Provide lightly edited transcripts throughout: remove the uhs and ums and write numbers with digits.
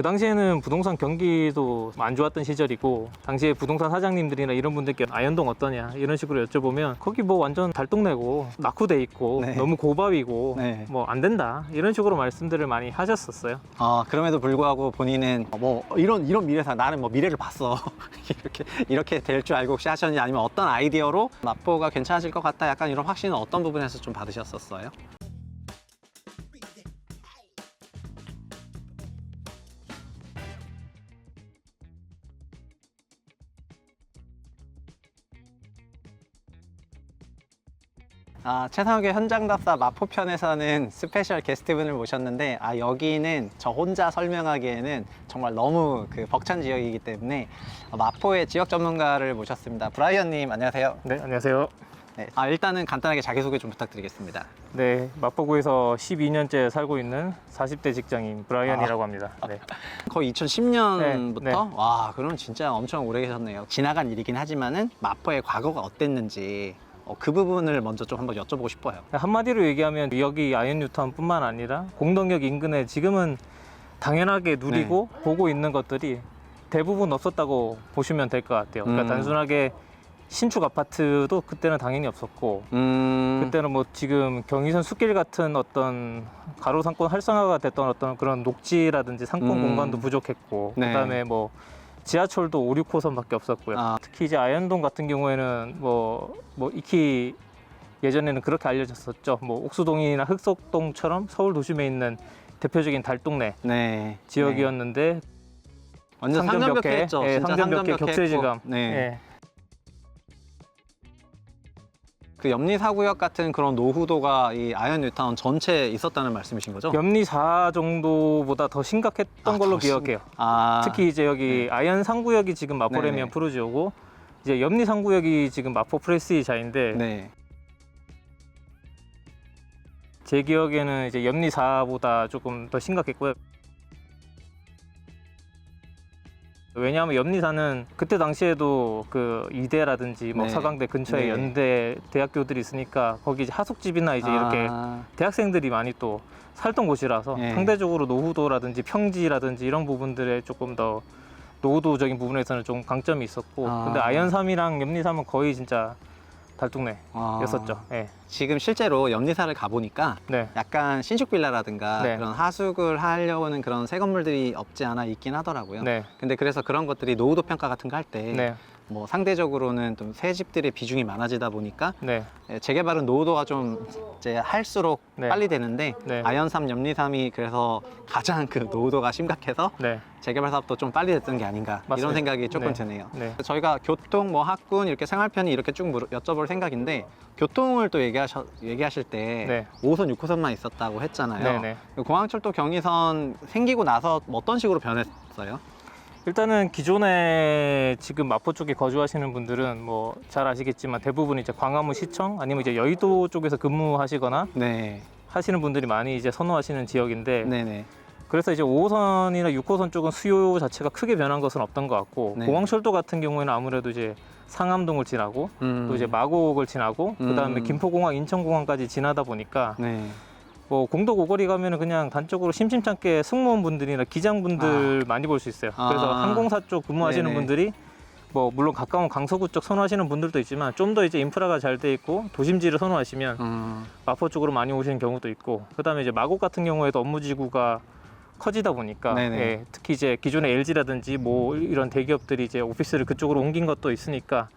그 당시에는 부동산 경기도 안 좋았던 시절이고, 당시에 부동산 사장님들이나 이런 분들께 아현동 어떠냐 이런 식으로 여쭤보면 거기 뭐 완전 달동네고 낙후돼 있고 네. 너무 고밥이고 네. 뭐 안 된다 이런 식으로 말씀들을 많이 하셨었어요. 그럼에도 불구하고 본인은 뭐 이런 미래사 나는 뭐 미래를 봤어 이렇게 될 줄 알고 혹시 하셨는지, 아니면 어떤 아이디어로 마포가 괜찮아질 것 같다 약간 이런 확신은 어떤 부분에서 좀 받으셨었어요? 최상욱의 현장답사 마포편에서는 스페셜 게스트분을 모셨는데, 여기는 저 혼자 설명하기에는 정말 너무 벅찬 지역이기 때문에 마포의 지역 전문가를 모셨습니다. 브라이언님 안녕하세요. 네, 안녕하세요. 네, 일단은 간단하게 자기소개 좀 부탁드리겠습니다. 네, 마포구에서 12년째 살고 있는 40대 직장인 브라이언이라고 합니다. 네. 거의 2010년부터? 네, 네. 와, 그럼 진짜 엄청 오래 계셨네요. 지나간 일이긴 하지만은 마포의 과거가 어땠는지 그 부분을 먼저 좀 한번 여쭤보고 싶어요. 한마디로 얘기하면 여기 아현뉴타운 뿐만 아니라 공덕역 인근에 지금은 당연하게 누리고 보고 있는 것들이 대부분 없었다고 보시면 될 것 같아요. 그러니까 단순하게 신축 아파트도 그때는 당연히 없었고, 그때는 뭐 지금 경의선 숲길 같은 어떤 가로 상권 활성화가 됐던 어떤 그런 녹지라든지 상권 공간도 부족했고, 네. 그다음에 뭐 지하철도 5, 6호선밖에 없었고요. 특히 이제 아현동 같은 경우에는 뭐 익히 예전에는 그렇게 알려졌었죠. 뭐 옥수동이나 흑석동처럼 서울 도심에 있는 대표적인 달동네 지역이었는데, 완전 상점벽해 했죠. 예, 진짜 상점벽해 격세지감. 네. 예. 그 염리사구역 같은 그런 노후도가 이 아현뉴타운 전체에 있었다는 말씀이신 거죠? 염리 4 정도보다 더 심각했던 걸로 기억해요. 특히 이제 여기 아현 상구역이 지금 마포레미안 푸르지오고, 이제 염리 상구역이 지금 마포 프레스티자인데, 제 기억에는 이제 염리 4보다 조금 더 심각했고요. 왜냐하면 염리사는 그때 당시에도 그 이대라든지 뭐 서강대 근처에 연대 대학교들이 있으니까 거기 이제 하숙집이나 이제 이렇게 대학생들이 많이 또 살던 곳이라서 상대적으로 노후도라든지 평지라든지 이런 부분들에 조금 더 노후도적인 부분에서는 좀 강점이 있었고, 근데 아현3이랑 염리3은 거의 진짜 달동네였었죠. 예. 지금 실제로 염리사를 가보니까 약간 신축 빌라라든가 그런 하숙을 하려는 그런 새 건물들이 없지 않아 있긴 하더라고요. 근데 그래서 그런 것들이 노후도 평가 같은 거 할 때 뭐 상대적으로는 좀 새 집들의 비중이 많아지다 보니까 재개발은 노후도가 좀 이제 할수록 빨리 되는데 아현3, 염리3이 그래서 가장 그 노후도가 심각해서 재개발 사업도 좀 빨리 됐던 게 아닌가, 이런 생각이 조금 드네요. 저희가 교통, 뭐 학군 이렇게 생활편이 이렇게 쭉 여쭤볼 생각인데, 교통을 또 얘기하실 때 5호선, 6호선만 있었다고 했잖아요. 공항철도 경의선 생기고 나서 어떤 식으로 변했어요? 일단은 기존에 지금 마포 쪽에 거주하시는 분들은 뭐 잘 아시겠지만 대부분 이제 광화문 시청 아니면 이제 여의도 쪽에서 근무하시거나 하시는 분들이 많이 이제 선호하시는 지역인데, 그래서 이제 5호선이나 6호선 쪽은 수요 자체가 크게 변한 것은 없던 것 같고, 공항철도 같은 경우에는 아무래도 이제 상암동을 지나고 또 이제 마곡을 지나고 그다음에 김포공항, 인천공항까지 지나다 보니까 뭐 공덕 오거리 가면은 그냥 단적으로 심심찮게 승무원분들이나 기장분들 많이 볼 수 있어요. 그래서 항공사 쪽 근무하시는 분들이 뭐 물론 가까운 강서구 쪽 선호하시는 분들도 있지만, 좀 더 이제 인프라가 잘 돼 있고 도심지를 선호하시면 마포 쪽으로 많이 오시는 경우도 있고, 그다음에 이제 마곡 같은 경우에도 업무지구가 커지다 보니까 특히 이제 기존의 LG라든지 뭐 이런 대기업들이 이제 오피스를 그쪽으로 옮긴 것도 있으니까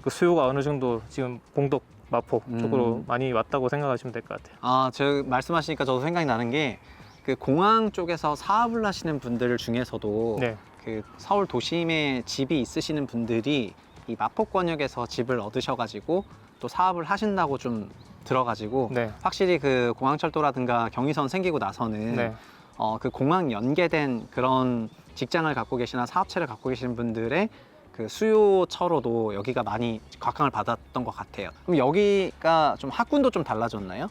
그 수요가 어느 정도 지금 공덕 마포 쪽으로 많이 왔다고 생각하시면 될 것 같아요. 저 말씀하시니까 저도 생각이 나는 게, 그 공항 쪽에서 사업을 하시는 분들 중에서도 그 서울 도심에 집이 있으시는 분들이 이 마포권역에서 집을 얻으셔가지고 또 사업을 하신다고 좀 들어가지고 확실히 그 공항철도라든가 경의선 생기고 나서는 그 공항 연계된 그런 직장을 갖고 계시나 사업체를 갖고 계시는 분들의 그 수요처로도 여기가 많이 곽강을 받았던 것 같아요. 그럼 여기가 좀 학군도 좀 달라졌나요?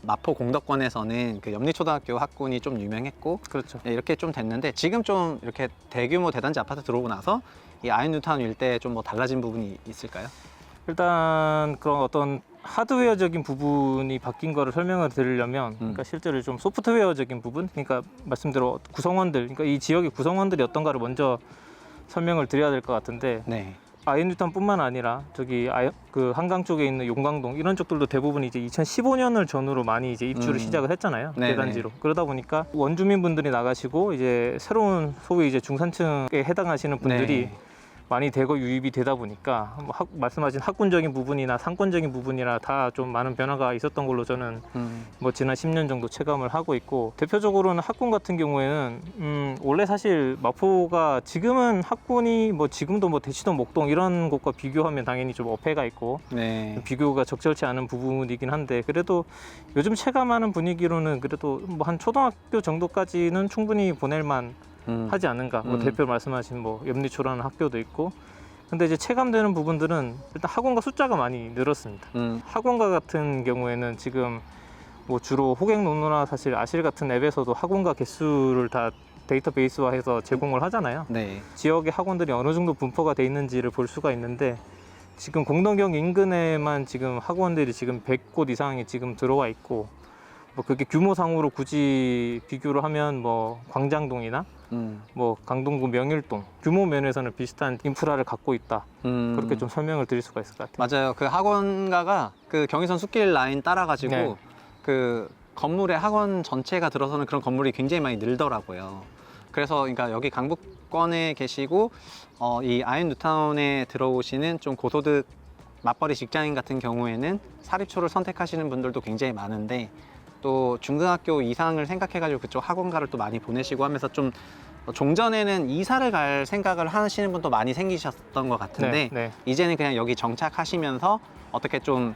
마포 공덕권에서는 그 염리초등학교 학군이 좀 유명했고, 이렇게 좀 됐는데, 지금 좀 이렇게 대규모 대단지 아파트 들어오고 나서 이 아현뉴타운 일대에 좀 뭐 달라진 부분이 있을까요? 일단 그런 어떤 하드웨어적인 부분이 바뀐 거를 설명을 드리려면 그러니까 실제로 좀 소프트웨어적인 부분, 그러니까 말씀대로 구성원들, 그러니까 이 지역의 구성원들이 어떤가를 먼저 설명을 드려야 될 것 같은데 네. 아이언뉴타운뿐만 아니라 저기 그 한강 쪽에 있는 용광동 이런 쪽들도 대부분 이제 2015년을 전후로 많이 이제 입주를 시작을 했잖아요. 대단지로. 그러다 보니까 원주민분들이 나가시고 이제 새로운 소위 이제 중산층에 해당하시는 분들이 많이 대거 유입이 되다 보니까 뭐 말씀하신 학군적인 부분이나 상권적인 부분이나 다 좀 많은 변화가 있었던 걸로 저는 뭐 지난 10년 정도 체감을 하고 있고, 대표적으로는 학군 같은 경우에는 원래 사실 마포가 지금은 학군이 뭐 지금도 뭐 대치동, 목동 이런 곳과 비교하면 당연히 좀 어폐가 있고 비교가 적절치 않은 부분이긴 한데, 그래도 요즘 체감하는 분위기로는 그래도 뭐 한 초등학교 정도까지는 충분히 보낼만 하지 않는가. 뭐 대표 말씀하신 뭐 염리초라는 학교도 있고, 근데 이제 체감되는 부분들은 일단 학원가 숫자가 많이 늘었습니다. 학원가 같은 경우에는 지금 뭐 주로 호갱노노나 사실 아실 같은 앱에서도 학원가 개수를 다 데이터베이스화해서 제공을 하잖아요. 지역의 학원들이 어느 정도 분포가 돼 있는지를 볼 수가 있는데, 지금 공덕역 인근에만 지금 학원들이 지금 100곳 이상이 지금 들어와 있고, 뭐 그게 규모상으로 굳이 비교를 하면 뭐 광장동이나 뭐 강동구 명일동 규모 면에서는 비슷한 인프라를 갖고 있다. 그렇게 좀 설명을 드릴 수가 있을 것 같아요. 맞아요. 그 학원가가 그 경의선 숲길 라인 따라가지고 그 건물에 학원 전체가 들어서는 그런 건물이 굉장히 많이 늘더라고요. 그래서 그러니까 여기 강북권에 계시고 이 아이언뉴타운에 들어오시는 좀 고소득 맞벌이 직장인 같은 경우에는 사립초를 선택하시는 분들도 굉장히 많은데, 또 중등학교 이상을 생각해가지고 그쪽 학원가를 또 많이 보내시고 하면서 좀 종전에는 이사를 갈 생각을 하시는 분도 많이 생기셨던 것 같은데 이제는 그냥 여기 정착하시면서 어떻게 좀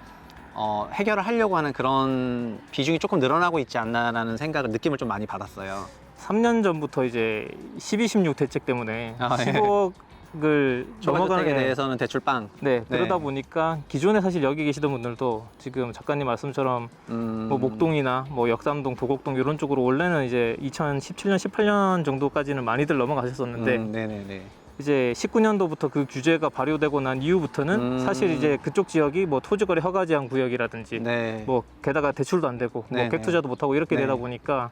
해결을 하려고 하는 그런 비중이 조금 늘어나고 있지 않나라는 생각을, 느낌을 좀 많이 받았어요. 3년 전부터 이제 12, 16 대책 때문에 15억을 초과주택에 대해서는 대출 빵. 그러다 보니까 기존에 사실 여기 계시던 분들도 지금 작가님 말씀처럼 뭐 목동이나 뭐 역삼동, 도곡동 이런 쪽으로 원래는 이제 2017년, 18년 정도까지는 많이들 넘어가셨었는데 이제 19년도부터 그 규제가 발효되고 난 이후부터는 사실 이제 그쪽 지역이 뭐 토지거래 허가 제한 구역이라든지 뭐 게다가 대출도 안 되고 뭐 갭 투자도 못 하고 이렇게 되다 보니까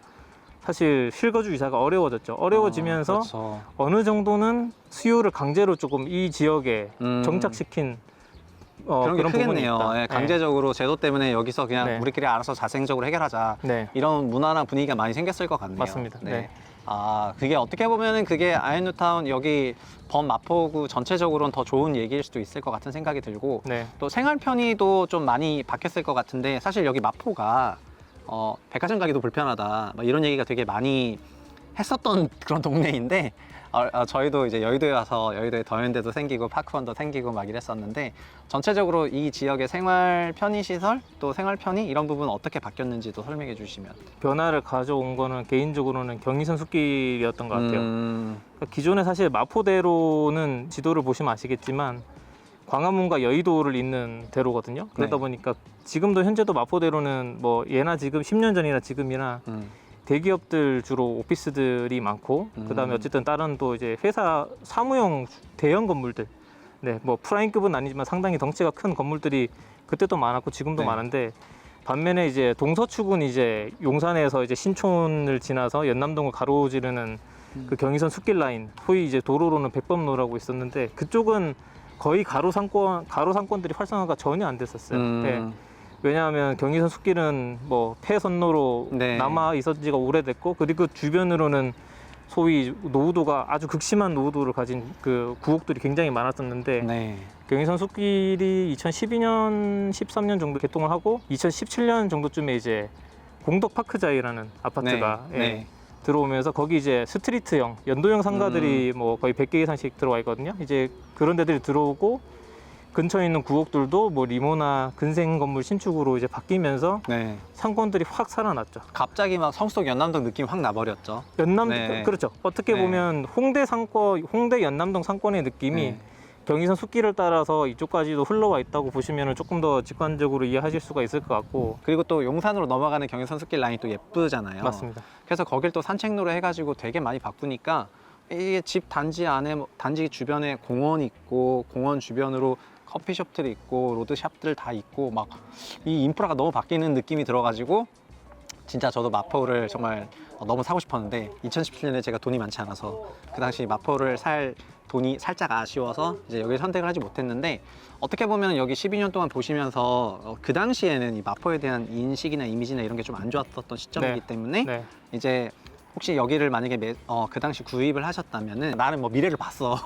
사실 실거주 이사가 어려워졌죠. 어려워지면서 어느 정도는 수요를 강제로 조금 이 지역에 정착시킨 그런 부분이 있다. 강제적으로 제도 때문에 여기서 그냥 우리끼리 알아서 자생적으로 해결하자. 이런 문화나 분위기가 많이 생겼을 것 같네요. 맞습니다. 그게 어떻게 보면은 그게 아이언뉴타운 여기 범마포구 전체적으로는 더 좋은 얘기일 수도 있을 것 같은 생각이 들고, 또 생활 편의도 좀 많이 바뀌었을 것 같은데, 사실 여기 마포가 백화점 가기도 불편하다 막 이런 얘기가 되게 많이 했었던 그런 동네인데, 저희도 이제 여의도에 와서 여의도에 더현대도 생기고 파크원도 생기고 막 이랬었는데, 전체적으로 이 지역의 생활 편의시설 또 생활 편의 이런 부분 어떻게 바뀌었는지도 설명해 주시면. 변화를 가져온 거는 개인적으로는 경의선 숲길이었던 것 같아요. 그러니까 기존에 사실 마포대로는 지도를 보시면 아시겠지만 광화문과 여의도를 잇는 대로거든요. 그러다 보니까 지금도 현재도 마포대로는 뭐 예나 지금 10년 전이나 지금이나 대기업들 주로 오피스들이 많고, 그다음에 어쨌든 다른 또 이제 회사 사무용 대형 건물들, 뭐 프라임급은 아니지만 상당히 덩치가 큰 건물들이 그때도 많았고 지금도 많은데, 반면에 이제 동서축은 이제 용산에서 이제 신촌을 지나서 연남동을 가로지르는 그 경의선 숲길 라인, 소위 이제 도로로는 백범로라고 있었는데, 그쪽은 거의 가로 상권들이 활성화가 전혀 안 됐었어요. 왜냐하면 경의선 숲길은 뭐 폐선로로 남아 있었 지가 오래됐고, 그리고 주변으로는 소위 노후도가 아주 극심한 노후도를 가진 그 구옥들이 굉장히 많았었는데 경의선 숲길이 2012년, 13년 정도 개통을 하고 2017년 정도쯤에 이제 공덕파크자이라는 아파트가 들어오면서 거기 이제 스트리트형, 연도형 상가들이 뭐 거의 100개 이상씩 들어와 있거든요. 이제 그런 데들이 들어오고 근처에 있는 구옥들도 뭐 리모나 근생 건물 신축으로 이제 바뀌면서 상권들이 확 살아났죠. 갑자기 막 성수동 연남동 느낌 확 나버렸죠. 그렇죠. 어떻게 보면 홍대 상권, 홍대 연남동 상권의 느낌이 경의선 숲길을 따라서 이쪽까지도 흘러와 있다고 보시면 조금 더 직관적으로 이해하실 수가 있을 것 같고, 그리고 또 용산으로 넘어가는 경의선 숲길 라인이 또 예쁘잖아요. 맞습니다. 그래서 거길 또 산책로로 해가지고 되게 많이 바꾸니까 이게 집 단지 안에 단지 주변에 공원 있고 공원 주변으로 커피숍들이 있고 로드샵들 다 있고 막 이 인프라가 너무 바뀌는 느낌이 들어가지고 진짜 저도 마포를 정말 너무 사고 싶었는데 2017년에 제가 돈이 많지 않아서 그 당시 마포를 살 돈이 살짝 아쉬워서 이제 여기를 선택을 하지 못했는데, 어떻게 보면 여기 12년 동안 보시면서 그 당시에는 이 마포에 대한 인식이나 이미지나 이런 게 좀 안 좋았던 시점이기 때문에 이제 혹시 여기를 만약에 그 당시 구입을 하셨다면은 나는 뭐 미래를 봤어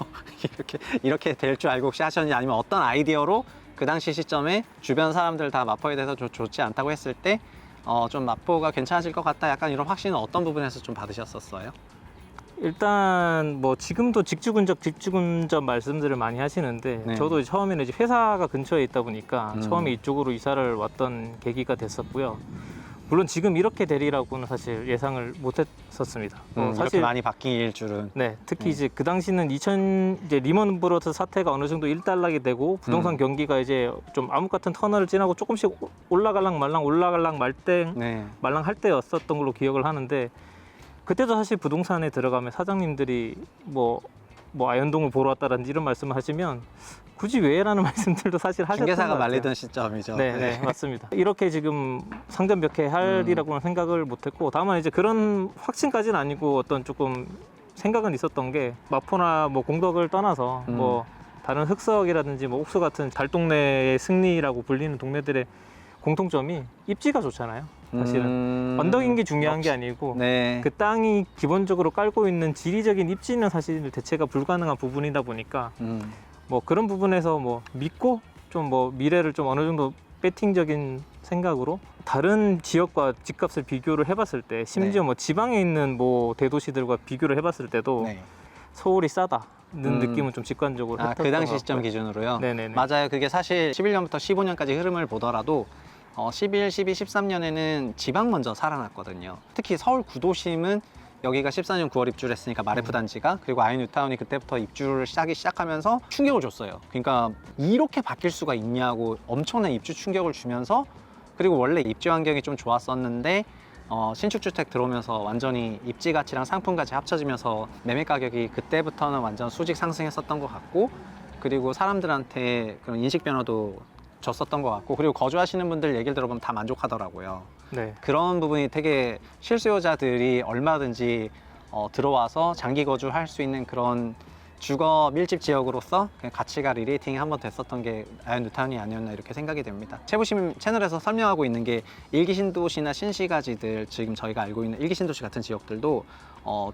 이렇게 될 줄 알고 혹시 하셨는지, 아니면 어떤 아이디어로 그 당시 시점에 주변 사람들 다 마포에 대해서 좋지 않다고 했을 때 좀 마포가 괜찮아질 것 같다, 약간 이런 확신은 어떤 부분에서 좀 받으셨었어요? 일단 뭐 지금도 직주 근접 말씀들을 많이 하시는데 저도 처음에는 이제 회사가 근처에 있다 보니까 처음에 이쪽으로 이사를 왔던 계기가 됐었고요. 물론 지금 이렇게 되리라고는 사실 예상을 못했었습니다. 사실 이렇게 많이 바뀔 줄은. 네, 특히 이제 그 당시는 이제 리먼 브러더스 사태가 어느 정도 일단락이 되고 부동산 경기가 이제 좀 암흑 같은 터널을 지나고 조금씩 올라갈랑 말랑 할 때였었던 걸로 기억을 하는데, 그때도 사실 부동산에 들어가면 사장님들이 뭐 아현동을 보러 왔다든지 이런 말씀을 하시면 굳이 왜라는 말씀들도 사실 하셨던 것 같아요. 중개사가 말리던 시점이죠. 네, 맞습니다. 이렇게 지금 상전벽해 할이라고는 생각을 못했고, 다만 이제 그런 확신까지는 아니고 어떤 조금 생각은 있었던 게, 마포나 뭐 공덕을 떠나서 뭐 다른 흑석이라든지 뭐 옥수 같은 달동네의 승리라고 불리는 동네들의 공통점이 입지가 좋잖아요. 사실은 언덕인 게 중요한 게 아니고 그 땅이 기본적으로 깔고 있는 지리적인 입지는 사실 대체가 불가능한 부분이다 보니까 뭐 그런 부분에서 뭐 믿고 좀 뭐 미래를 좀 어느 정도 배팅적인 생각으로 다른 지역과 집값을 비교를 해봤을 때, 심지어 뭐 지방에 있는 뭐 대도시들과 비교를 해봤을 때도 서울이 싸다는 느낌은 좀 직관적으로 했던 그 당시 것 시점 같고요. 기준으로요? 네네네. 맞아요. 그게 사실 11년부터 15년까지 흐름을 보더라도 11, 12, 13년에는 지방 먼저 살아났거든요. 특히 서울 구도심은 여기가 14년 9월 입주를 했으니까 마레프 단지가, 그리고 아이 뉴타운이 그때부터 입주를 시작하면서 충격을 줬어요. 그러니까 이렇게 바뀔 수가 있냐고 엄청난 입주 충격을 주면서, 그리고 원래 입지 환경이 좀 좋았었는데 신축주택 들어오면서 완전히 입지 가치랑 상품 가치 합쳐지면서 매매 가격이 그때부터는 완전 수직 상승했었던 것 같고, 그리고 사람들한테 그런 인식 변화도 줬었던 것 같고, 그리고 거주하시는 분들 얘기를 들어보면 다 만족하더라고요. 그런 부분이 되게 실수요자들이 얼마든지 들어와서 장기 거주할 수 있는 그런 주거 밀집 지역으로서 가치가 리레이팅이 한번 됐었던 게 아현 뉴타운이 아니었나 이렇게 생각이 됩니다. 채부심 채널에서 설명하고 있는 게 일기 신도시나 신시가지들, 지금 저희가 알고 있는 일기 신도시 같은 지역들도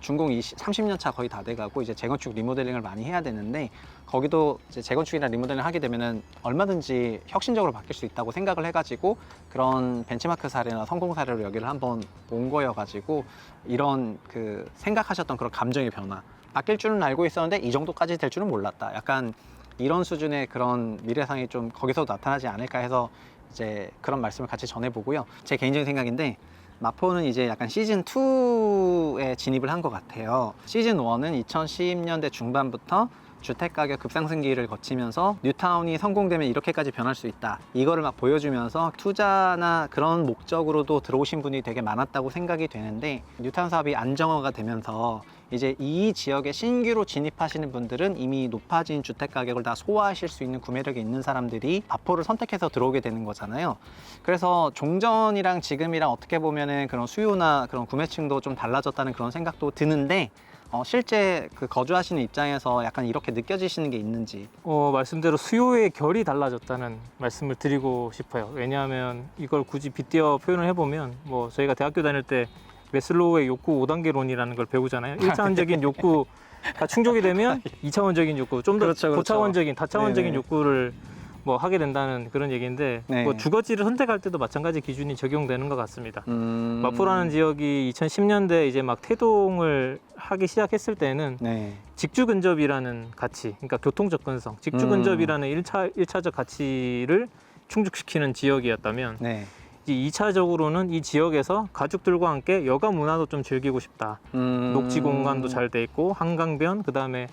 준공 30년 차 거의 다 돼가고 이제 재건축 리모델링을 많이 해야 되는데, 거기도 이제 재건축이나 리모델링을 하게 되면은 얼마든지 혁신적으로 바뀔 수 있다고 생각을 해가지고 그런 벤치마크 사례나 성공 사례로 여기를 한번 온 거여가지고, 이런 그 생각하셨던 그런 감정의 변화, 바뀔 줄은 알고 있었는데 이 정도까지 될 줄은 몰랐다, 약간 이런 수준의 그런 미래상이 좀 거기서 나타나지 않을까 해서 이제 그런 말씀을 같이 전해보고요. 제 개인적인 생각인데, 마포는 이제 약간 시즌2에 진입을 한 것 같아요. 시즌1은 2010년대 중반부터 주택가격 급상승기를 거치면서 뉴타운이 성공되면 이렇게까지 변할 수 있다, 이거를 막 보여주면서 투자나 그런 목적으로도 들어오신 분이 되게 많았다고 생각이 되는데, 뉴타운 사업이 안정화가 되면서 이제 이 지역에 신규로 진입하시는 분들은 이미 높아진 주택가격을 다 소화하실 수 있는 구매력이 있는 사람들이 마포를 선택해서 들어오게 되는 거잖아요. 그래서 종전이랑 지금이랑 어떻게 보면은 그런 수요나 그런 구매층도 좀 달라졌다는 그런 생각도 드는데, 실제 그 거주하시는 입장에서 약간 이렇게 느껴지시는 게 있는지. 말씀대로 수요의 결이 달라졌다는 말씀을 드리고 싶어요. 왜냐하면 이걸 굳이 빗대어 표현을 해보면, 뭐 저희가 대학교 다닐 때 메슬로우의 욕구 5단계론이라는 걸 배우잖아요. 1차원적인 욕구가 충족이 되면 2차원적인 욕구, 좀 더 고차원적인, 다차원적인 욕구를 뭐 하게 된다는 그런 얘기인데, 뭐 주거지를 선택할 때도 마찬가지 기준이 적용되는 것 같습니다. 마포라는 지역이 2010년대 이제 막 태동을 하기 시작했을 때는 직주 근접이라는 가치, 그러니까 교통 접근성, 직주 근접이라는 1차적 가치를 충족시키는 지역이었다면, 이제 2차적으로는 이 지역에서 가족들과 함께 여가 문화도 좀 즐기고 싶다. 녹지 공간도 잘 돼 있고 한강변, 그다음에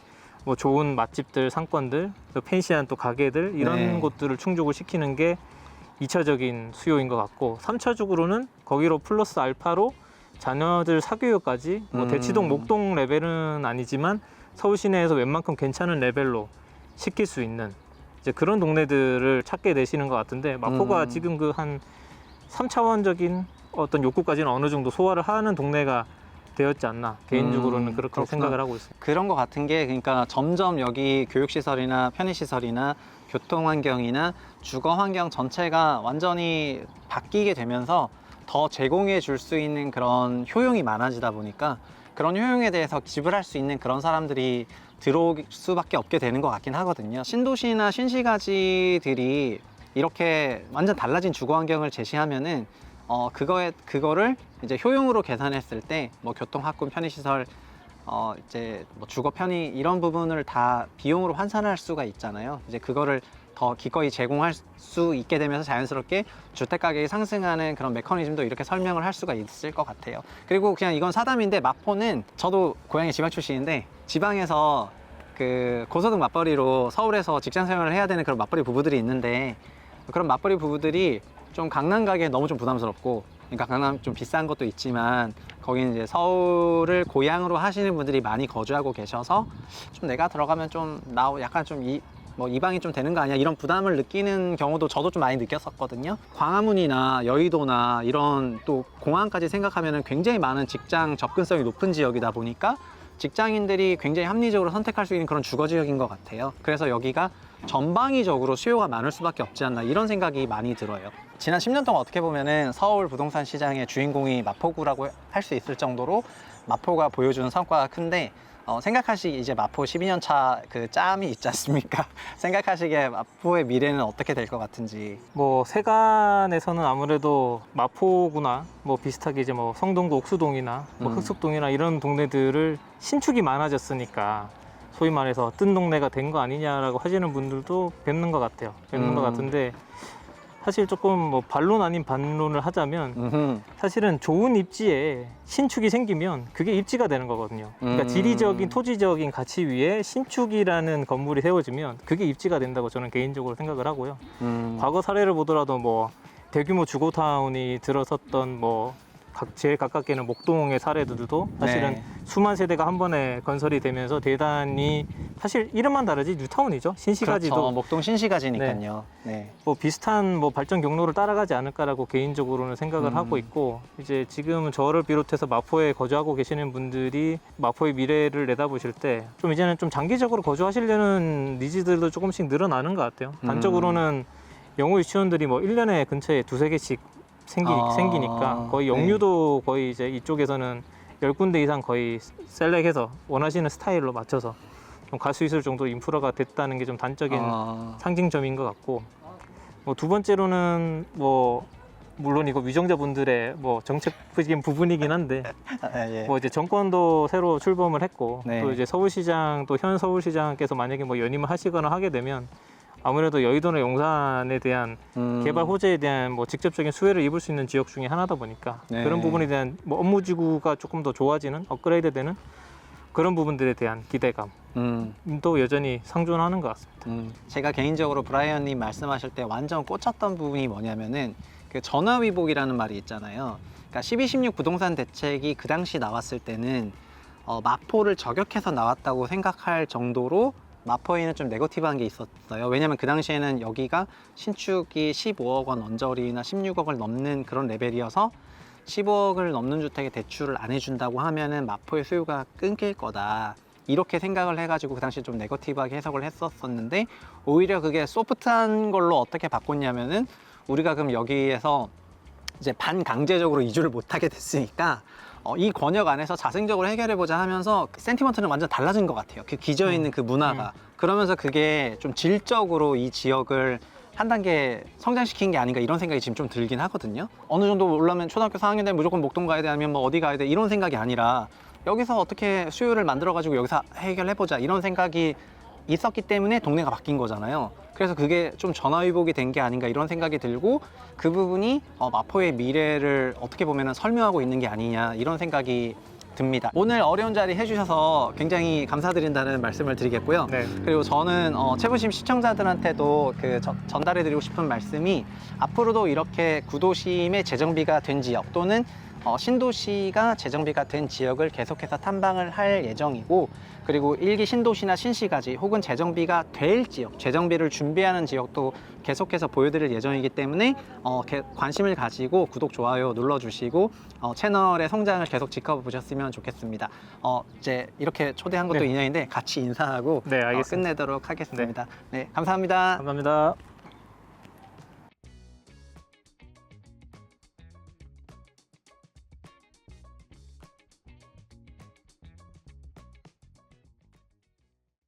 뭐 좋은 맛집들, 상권들, 펜시한 또 가게들, 이런 곳들을 충족을 시키는 게 2차적인 수요인 것 같고, 3차적으로는 거기로 플러스 알파로 자녀들 사교육까지 뭐 대치동, 목동 레벨은 아니지만 서울 시내에서 웬만큼 괜찮은 레벨로 시킬 수 있는, 이제 그런 동네들을 찾게 되시는 것 같은데 마포가 지금 그 한 3차원적인 어떤 욕구까지는 어느 정도 소화를 하는 동네가 되었지 않나 개인적으로는 그렇게 그렇구나. 생각을 하고 있습니다. 그런 것 같은 게 그러니까 점점 여기 교육시설이나 편의시설이나 교통환경이나 주거환경 전체가 완전히 바뀌게 되면서 더 제공해 줄 수 있는 그런 효용이 많아지다 보니까 그런 효용에 대해서 지불할 수 있는 그런 사람들이 들어올 수밖에 없게 되는 것 같긴 하거든요. 신도시나 신시가지들이 이렇게 완전 달라진 주거환경을 제시하면은 그거를 이제 효용으로 계산했을 때 뭐 교통, 학군, 편의시설, 이제 뭐 주거 편의 이런 부분을 다 비용으로 환산할 수가 있잖아요. 이제 그거를 더 기꺼이 제공할 수 있게 되면서 자연스럽게 주택 가격이 상승하는 그런 메커니즘도 이렇게 설명을 할 수가 있을 것 같아요. 그리고 그냥 이건 사담인데 마포는 저도 고향이 지방 출신인데 지방에서 그 고소득 맞벌이로 서울에서 직장 생활을 해야 되는 그런 맞벌이 부부들이 있는데 그런 맞벌이 부부들이 좀 강남 가기에 너무 좀 부담스럽고 그러니까 강남 좀 비싼 것도 있지만 거기는 이제 서울을 고향으로 하시는 분들이 많이 거주하고 계셔서 좀 내가 들어가면 좀 약간 좀 이방이 좀 되는 거 아니야 이런 부담을 느끼는 경우도 저도 좀 많이 느꼈었거든요. 광화문이나 여의도나 이런 또 공항까지 생각하면 굉장히 많은 직장 접근성이 높은 지역이다 보니까 직장인들이 굉장히 합리적으로 선택할 수 있는 그런 주거 지역인 것 같아요. 그래서 여기가 전방위적으로 수요가 많을 수밖에 없지 않나 이런 생각이 많이 들어요. 지난 10년 동안 어떻게 보면은 서울 부동산 시장의 주인공이 마포구라고 할 수 있을 정도로 마포가 보여주는 성과가 큰데 생각하시기에 이제 마포 12년 차 그 짬이 있지 않습니까? 생각하시기에 마포의 미래는 어떻게 될 것 같은지. 뭐 세간에서는 아무래도 마포구나 뭐 비슷하게 이제 뭐 성동구 옥수동이나 뭐 흑석동이나 이런 동네들을 신축이 많아졌으니까 소위 말해서 뜬 동네가 된 거 아니냐라고 하시는 분들도 뵙는 것 같아요. 뵙는 것 같은데 사실 조금 뭐 반론 아닌 반론을 하자면 사실은 좋은 입지에 신축이 생기면 그게 입지가 되는 거거든요. 그러니까 지리적인 토지적인 가치 위에 신축이라는 건물이 세워지면 그게 입지가 된다고 저는 개인적으로 생각을 하고요. 과거 사례를 보더라도 뭐 대규모 주거타운이 들어섰던 뭐 제일 가깝게는 목동의 사례들도 사실은 수만 세대가 한 번에 건설이 되면서 대단히 사실 이름만 다르지 뉴타운이죠. 신시가지도 그렇죠. 목동 신시가지니까요. 네. 뭐 비슷한 뭐 발전 경로를 따라가지 않을까라고 개인적으로는 생각을 하고 있고 이제 지금 저를 비롯해서 마포에 거주하고 계시는 분들이 마포의 미래를 내다보실 때 좀 이제는 좀 장기적으로 거주하시려는 니즈들도 조금씩 늘어나는 것 같아요. 단적으로는 영어 유치원들이 뭐 1년에 근처에 두세 개씩 생기니까 거의 영유도 거의 이제 이쪽에서는 10군데 이상 거의 셀렉해서 원하시는 스타일로 맞춰서 좀 갈 수 있을 정도 인프라가 됐다는 게 좀 단적인 상징점인 것 같고 뭐 두 번째로는 뭐 물론 이거 위정자분들의 뭐 정책적인 부분이긴 한데 예. 뭐 이제 정권도 새로 출범을 했고 네. 또 이제 서울시장 또 현 서울시장께서 만약에 뭐 연임을 하시거나 하게 되면 아무래도 여의도나 용산에 대한 개발 호재에 대한 뭐 직접적인 수혜를 입을 수 있는 지역 중에 하나다 보니까 그런 부분에 대한 뭐 업무지구가 조금 더 좋아지는 업그레이드되는 그런 부분들에 대한 기대감도 여전히 상존하는 것 같습니다. 제가 개인적으로 브라이언님 말씀하실 때 완전 꽂혔던 부분이 뭐냐면은 그 전화위복이라는 말이 있잖아요. 그러니까 12.16 부동산 대책이 그 당시 나왔을 때는 마포를 저격해서 나왔다고 생각할 정도로 마포에는 좀 네거티브한 게 있었어요. 왜냐면 그 당시에는 여기가 신축이 15억 원 언저리나 16억을 넘는 그런 레벨이어서 15억을 넘는 주택에 대출을 안 해준다고 하면은 마포의 수요가 끊길 거다. 이렇게 생각을 해가지고 그 당시에 좀 네거티브하게 해석을 했었는데 오히려 그게 소프트한 걸로 어떻게 바꿨냐면은 우리가 그럼 여기에서 이제 반강제적으로 이주를 못하게 됐으니까 이 권역 안에서 자생적으로 해결해보자 하면서 센티먼트는 완전 달라진 것 같아요. 그 기저에 있는 그 문화가. 그러면서 그게 좀 질적으로 이 지역을 한 단계 성장시킨 게 아닌가 이런 생각이 지금 좀 들긴 하거든요. 어느 정도 올라면 초등학교 4학년 되면 무조건 목동 가야 돼 아니면 뭐 어디 가야 돼 이런 생각이 아니라 여기서 어떻게 수요를 만들어가지고 여기서 해결해보자 이런 생각이 있었기 때문에 동네가 바뀐 거잖아요. 그래서 그게 좀 전화위복이 된 게 아닌가 이런 생각이 들고 그 부분이 마포의 미래를 어떻게 보면 설명하고 있는 게 아니냐 이런 생각이 듭니다. 오늘 어려운 자리 해주셔서 굉장히 감사드린다는 말씀을 드리겠고요. 네. 그리고 저는 채부심 시청자들한테도 전달해드리고 싶은 말씀이 앞으로도 이렇게 구도심의 재정비가 된 지역 또는 신도시가 재정비가 된 지역을 계속해서 탐방을 할 예정이고, 그리고 1기 신도시나 신시가지 혹은 재정비가 될 지역, 재정비를 준비하는 지역도 계속해서 보여드릴 예정이기 때문에 관심을 가지고 구독, 좋아요 눌러주시고 채널의 성장을 계속 지켜보셨으면 좋겠습니다. 이제 이렇게 초대한 것도 인연인데 같이 인사하고 네, 알겠습니다. 끝내도록 하겠습니다. 네, 감사합니다. 감사합니다.